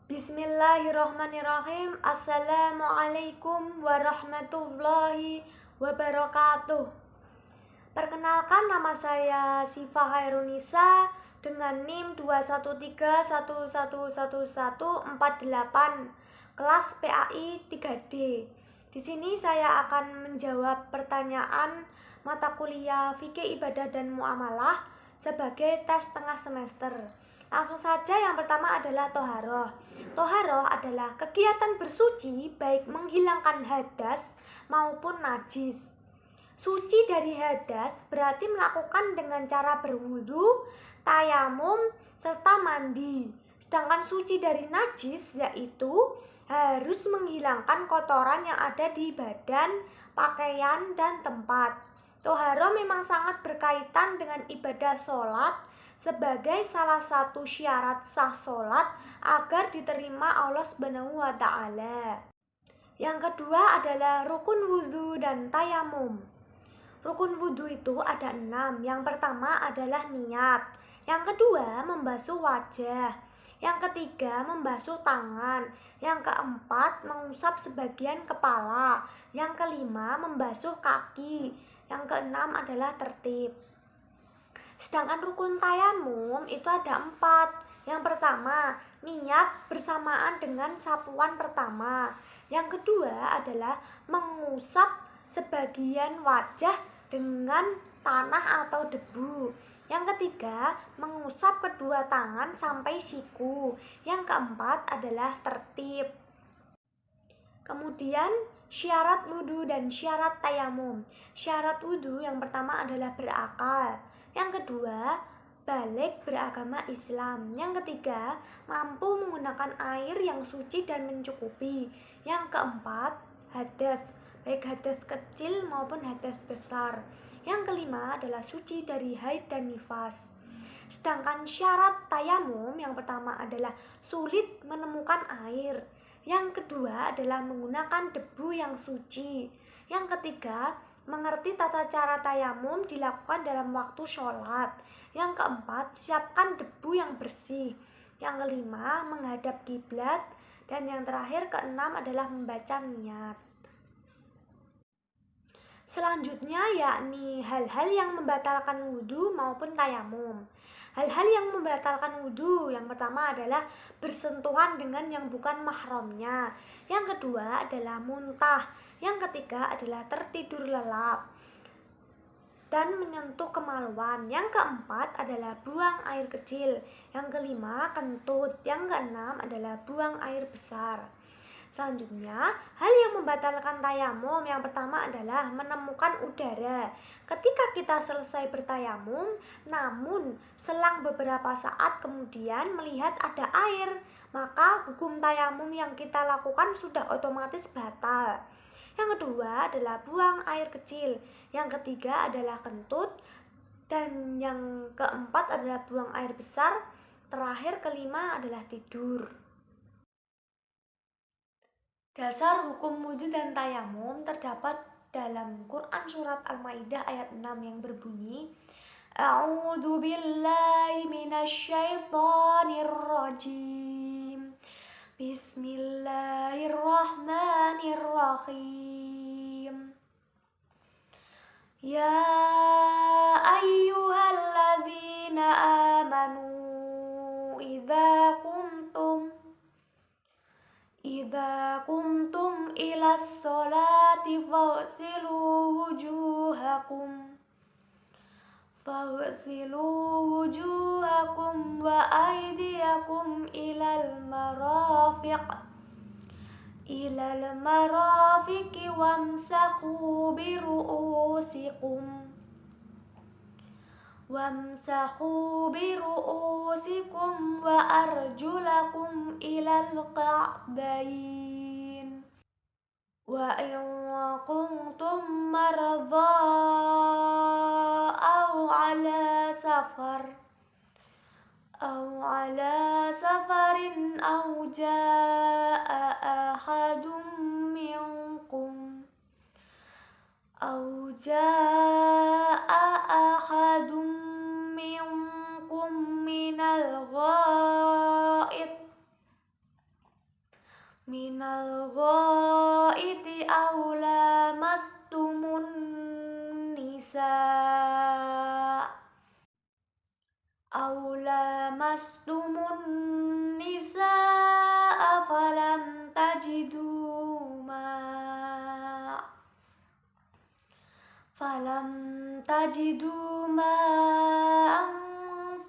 Bismillahirrahmanirrahim. Assalamualaikum warahmatullahi wabarakatuh. Perkenalkan, nama saya Sifa Hairunisa dengan NIM 213111148 kelas PAI 3D. Di sini saya akan menjawab pertanyaan mata kuliah Fikih Ibadah dan Muamalah sebagai tes tengah semester. Langsung saja, yang pertama adalah toharoh. Toharoh adalah kegiatan bersuci baik menghilangkan hadas maupun najis. Suci dari hadas berarti melakukan dengan cara berwudu, tayamum, serta mandi. Sedangkan suci dari najis yaitu harus menghilangkan kotoran yang ada di badan, pakaian, dan tempat. Toharoh memang sangat berkaitan dengan ibadah sholat sebagai salah satu syarat sah sholat agar diterima Allah Subhanahu wa Ta'ala. Yang kedua adalah rukun wudhu dan tayamum. Rukun wudhu itu ada 6. Yang pertama adalah niat. Yang kedua membasuh wajah. Yang ketiga membasuh tangan. Yang keempat mengusap sebagian kepala. Yang kelima membasuh kaki. Yang keenam adalah tertib. Sedangkan rukun tayamum itu ada 4. Yang pertama, niat bersamaan dengan sapuan pertama. Yang kedua adalah mengusap sebagian wajah dengan tanah atau debu. Yang ketiga, mengusap kedua tangan sampai siku. Yang keempat adalah tertib. Kemudian syarat wudhu dan syarat tayamum. Syarat wudhu yang pertama adalah berakal. Yang kedua, balik beragama Islam. Yang ketiga, mampu menggunakan air yang suci dan mencukupi. Yang keempat, hadas, baik hadas kecil maupun hadas besar. Yang kelima adalah suci dari haid dan nifas. Sedangkan syarat tayamum yang pertama adalah sulit menemukan air. Yang kedua adalah menggunakan debu yang suci. Yang ketiga, mengerti tata cara tayamum dilakukan dalam waktu sholat. Yang keempat, siapkan debu yang bersih. Yang kelima, menghadap kiblat. Dan yang terakhir, keenam adalah membaca niat. Selanjutnya yakni hal-hal yang membatalkan wudhu maupun tayamum. Hal-hal yang membatalkan wudhu yang pertama adalah bersentuhan dengan yang bukan mahramnya. Yang kedua adalah muntah. Yang ketiga adalah tertidur lelap dan menyentuh kemaluan. Yang keempat adalah buang air kecil. Yang kelima kentut. Yang keenam adalah buang air besar. Selanjutnya, hal yang membatalkan tayamum yang pertama adalah menemukan udara. Ketika kita selesai bertayamum, namun selang beberapa saat kemudian melihat ada air, maka hukum tayamum yang kita lakukan sudah otomatis batal. Yang kedua adalah buang air kecil. Yang ketiga adalah kentut. Dan yang keempat adalah buang air besar. Terakhir kelima adalah tidur. Dasar hukum wudhu dan tayamum terdapat dalam Quran surat Al-Maidah ayat 6 yang berbunyi, A'udzu billahi minasyaitonir rajim. Bismillahirrahmanirrahim. Ya ayyuhalladzina amanu idza kumtum ilas sholati faghsilu wujuhakum wa aydiyakum ilal marafiqi wamsahu biru'usikum wa arjulakum ilal ka'bain wa in kuntum maradha aw ala safarin aw jaa ahadum minkum minal ghaid minal ghaiti aw lamastumun nisa falam tajidu ma falam tajidu ma'an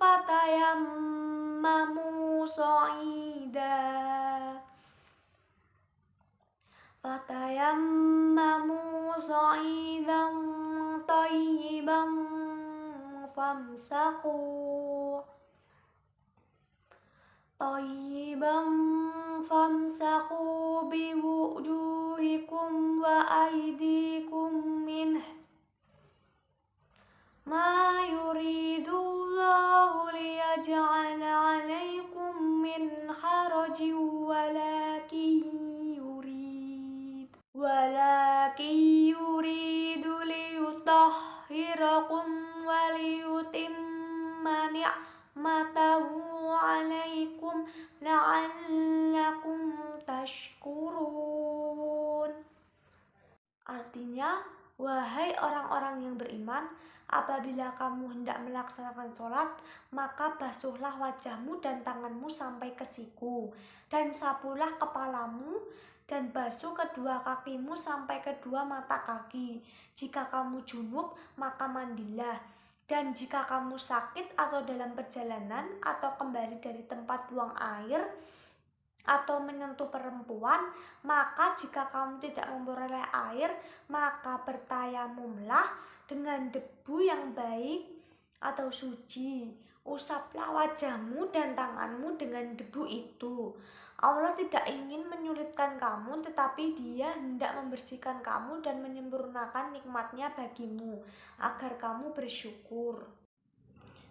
fatayammamu sa'idan thayyiban famsahu biwujuhikum wa aydikum minhu ma yuridullahu liyaj'ala 'alaikum min harajin walakin yuridu liyutahhirakum wa liyutimma ni'matahu 'alaikum la'allakum tashkurun. Artinya, wahai orang-orang yang beriman, apabila kamu hendak melaksanakan sholat, maka basuhlah wajahmu dan tanganmu sampai ke siku, dan sapulah kepalamu, dan basuh kedua kakimu sampai kedua mata kaki. Jika kamu junub, maka mandilah. Dan jika kamu sakit atau dalam perjalanan, atau kembali dari tempat buang air, atau menyentuh perempuan, maka jika kamu tidak memperoleh air, maka bertayamumlah dengan debu yang baik atau suci. Usaplah wajahmu dan tanganmu dengan debu itu. Allah tidak ingin menyulitkan kamu, tetapi Dia hendak membersihkan kamu dan menyempurnakan nikmat-Nya bagimu, agar kamu bersyukur.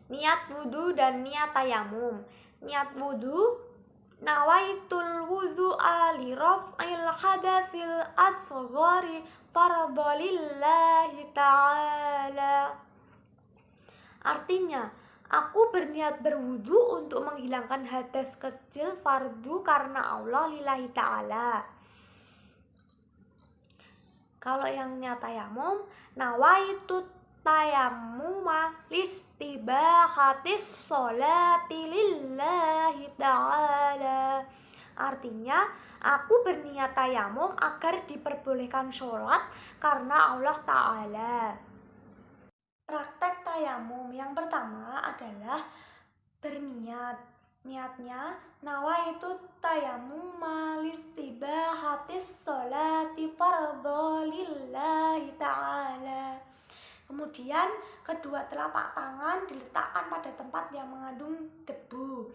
Niat wudu dan niat tayamum. Niat wudu: nawaitul wudu'a li raf'il hadatsil asghari fardhalillahi ta'ala. Artinya, aku berniat berwudu untuk menghilangkan hadas kecil fardu karena Allah lillahi ta'ala. Kalau yang niat tayamum, nawaitu tayammuma listibahatis sholati lillahi ta'ala. Artinya, aku berniat tayamum agar diperbolehkan sholat karena Allah Ta'ala. Praktek tayamum yang pertama adalah berniat. Niatnya, nawaitu tayammuma listibahatis sholati fardhalillahi ta'ala. Kemudian kedua telapak tangan diletakkan pada tempat yang mengandung debu,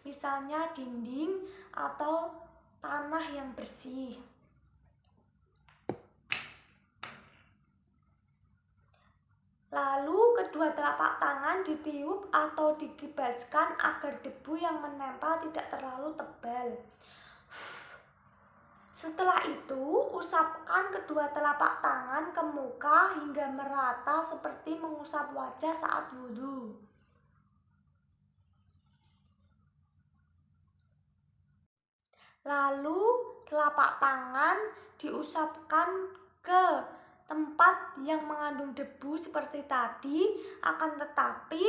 misalnya dinding atau tanah yang bersih. Lalu kedua telapak tangan ditiup atau dikibaskan agar debu yang menempel tidak terlalu tebal. Setelah itu, usapkan kedua telapak tangan ke muka hingga merata seperti mengusap wajah saat wudhu. Lalu, telapak tangan diusapkan ke tempat yang mengandung debu seperti tadi, akan tetapi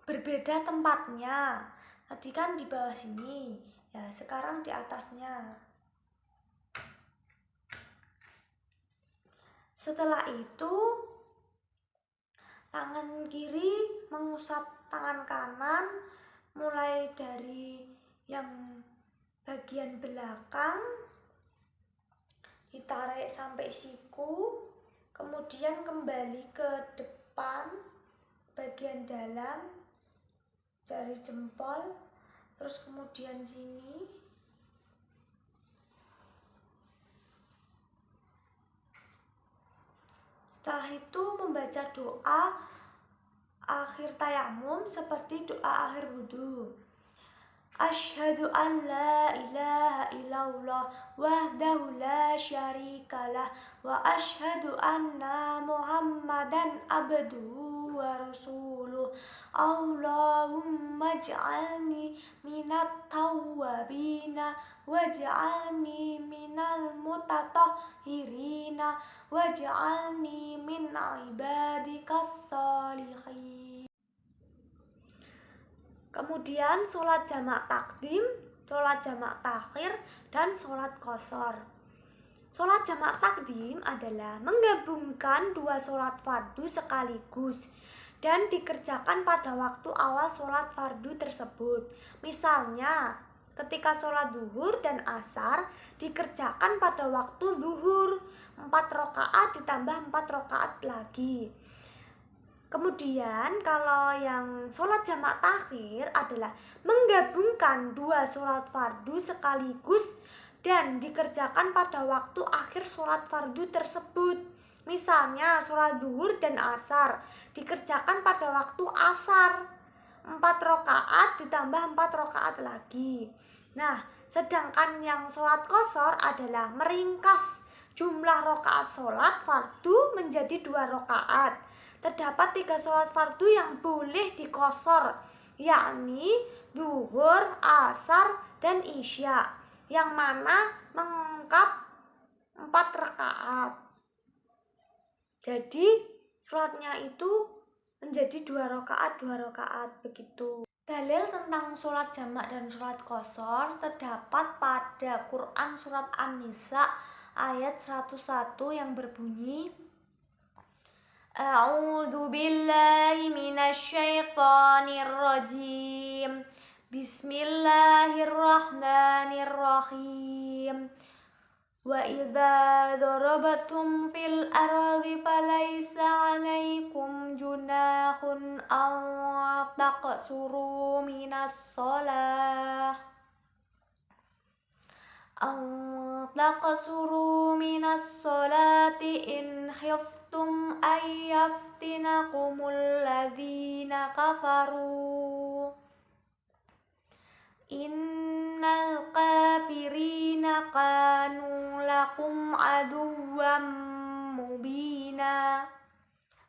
berbeda tempatnya. Tadi kan di bawah sini, ya sekarang di atasnya. Setelah itu, tangan kiri mengusap tangan kanan, mulai dari yang bagian belakang, ditarik sampai siku, kemudian kembali ke depan, bagian dalam, jari jempol, terus kemudian sini. Setelah itu membaca doa akhir tayamum seperti doa akhir wudhu. Asyhadu an la ilaha illallah wahdahu la syarikalah wa asyhadu anna Muhammadan abduhu wa rasuluh. Allahumma ij'alni minat tawwabina waj'alni minal mutatahhirina waj'alni min ibadikas sholihin. Kemudian sholat jamak takdim, sholat jamak takhir, dan sholat qashar. Sholat jamak takdim adalah menggabungkan dua sholat fardu sekaligus dan dikerjakan pada waktu awal sholat fardu tersebut. Misalnya, ketika sholat zuhur dan asar dikerjakan pada waktu zuhur, 4 rakaat ditambah 4 rakaat lagi. Kemudian kalau yang sholat jamak takhir adalah menggabungkan dua sholat fardu sekaligus dan dikerjakan pada waktu akhir sholat fardu tersebut. Misalnya sholat zuhur dan asar dikerjakan pada waktu asar, 4 rakaat ditambah 4 rakaat lagi. Nah, sedangkan yang sholat qashar adalah meringkas jumlah rakaat sholat fardu menjadi 2 rakaat. Terdapat 3 sholat fardu yang boleh diqashar, yakni zuhur, asar, dan isya, yang mana mengungkap 4 rakaat. Jadi sholatnya itu menjadi 2 rakaat begitu. Dalil tentang sholat jamak dan sholat qashar terdapat pada Quran surat An-Nisa ayat 101 yang berbunyi, A'udzu billahi minasyaitonir rajim. Bismillahirrahmanirrahim. Wa idza darabatum fil ardi falaysa 'alaikum junahun aw taqsuru minas shalah. Taqsuru minas sholati in khiftum ayyaftinakumul ladzina kafaru. Innal kafirina kanu lakum aduwwam mubina.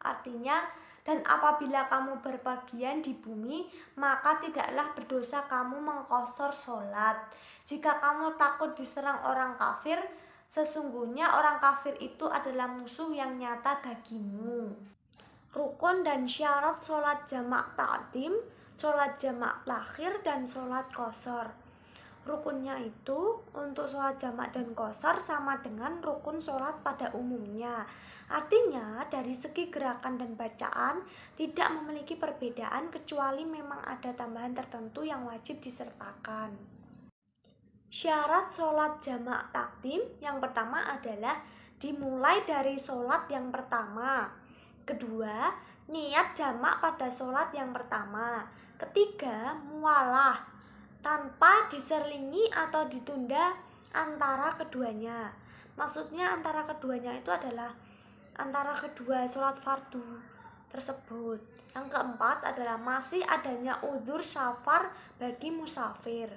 Artinya, dan apabila kamu berpergian di bumi, maka tidaklah berdosa kamu mengqashar sholat. Jika kamu takut diserang orang kafir, sesungguhnya orang kafir itu adalah musuh yang nyata bagimu. Rukun dan syarat sholat jamak takdim, sholat jamak takhir, dan sholat qashar. Rukunnya itu untuk sholat jamak dan qashar sama dengan rukun sholat pada umumnya. Artinya dari segi gerakan dan bacaan tidak memiliki perbedaan kecuali memang ada tambahan tertentu yang wajib disertakan. Syarat sholat jamak takdim yang pertama adalah dimulai dari sholat yang pertama. Kedua, niat jamak pada sholat yang pertama. Ketiga, mualah tanpa diselingi atau ditunda antara keduanya. Maksudnya antara keduanya itu adalah antara kedua sholat fardu tersebut. Yang keempat adalah masih adanya uzur safar bagi musafir.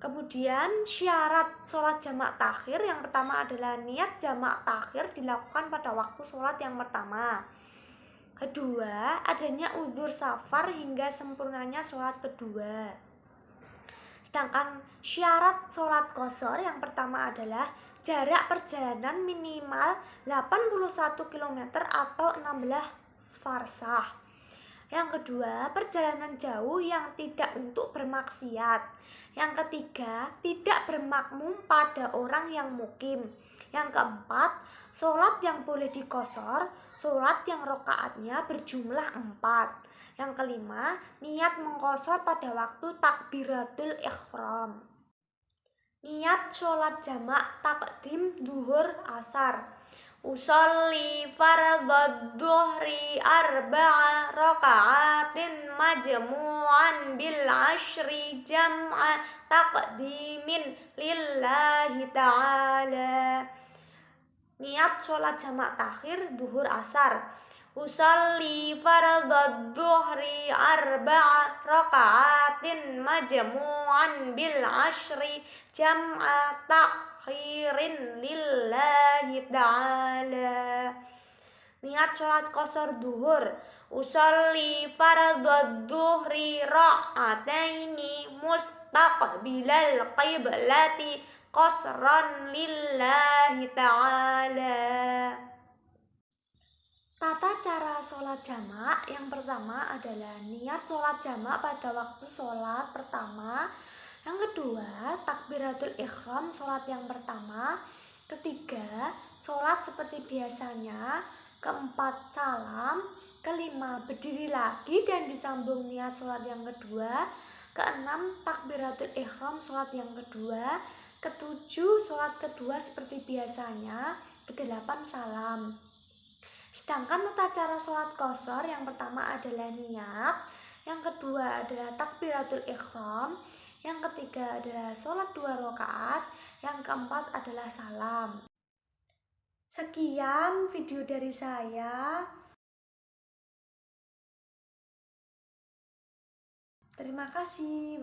Kemudian syarat sholat jamak takhir yang pertama adalah niat jamak takhir dilakukan pada waktu sholat yang pertama. Kedua, adanya uzur safar hingga sempurnanya sholat kedua. Sedangkan syarat sholat qashar yang pertama adalah jarak perjalanan minimal 81 km atau 16 farsah. Yang kedua, perjalanan jauh yang tidak untuk bermaksiat. Yang ketiga, tidak bermakmum pada orang yang mukim. Yang keempat, sholat yang boleh diqashar, sholat yang rakaatnya berjumlah 4. Yang kelima, niat mengqashar pada waktu takbiratul ihram. Niat sholat jamak takdim zuhur asar. Usolli fardhad dhuhri arba'a raka'atin majmu'an bil ashri jam'a taqdimin lillahi ta'ala. Niat sholat jamak takhir zuhur asar. usalli fardad duhri arba'a raka'atin majmu'an bil ashri jam'a takhirin lillahi ta'ala. Niat sholat qasar duhur. Usolli fardad duhri raka'ataini mustaqbilal qiblati qasran lillahi ta'ala. Tata cara sholat jamak yang pertama adalah niat sholat jamak pada waktu sholat pertama. Yang kedua, takbiratul ikhram sholat yang pertama. Ketiga, sholat seperti biasanya. Keempat, salam. Kelima, berdiri lagi dan disambung niat sholat yang kedua. Keenam, takbiratul ikhram sholat yang kedua. Ketujuh, sholat kedua seperti biasanya. Kedelapan, salam. Sedangkan tata cara sholat qashar yang pertama adalah niat, yang kedua adalah takbiratul ikhram, yang ketiga adalah sholat 2 rakaat, yang keempat adalah salam. Sekian video dari saya. Terima kasih.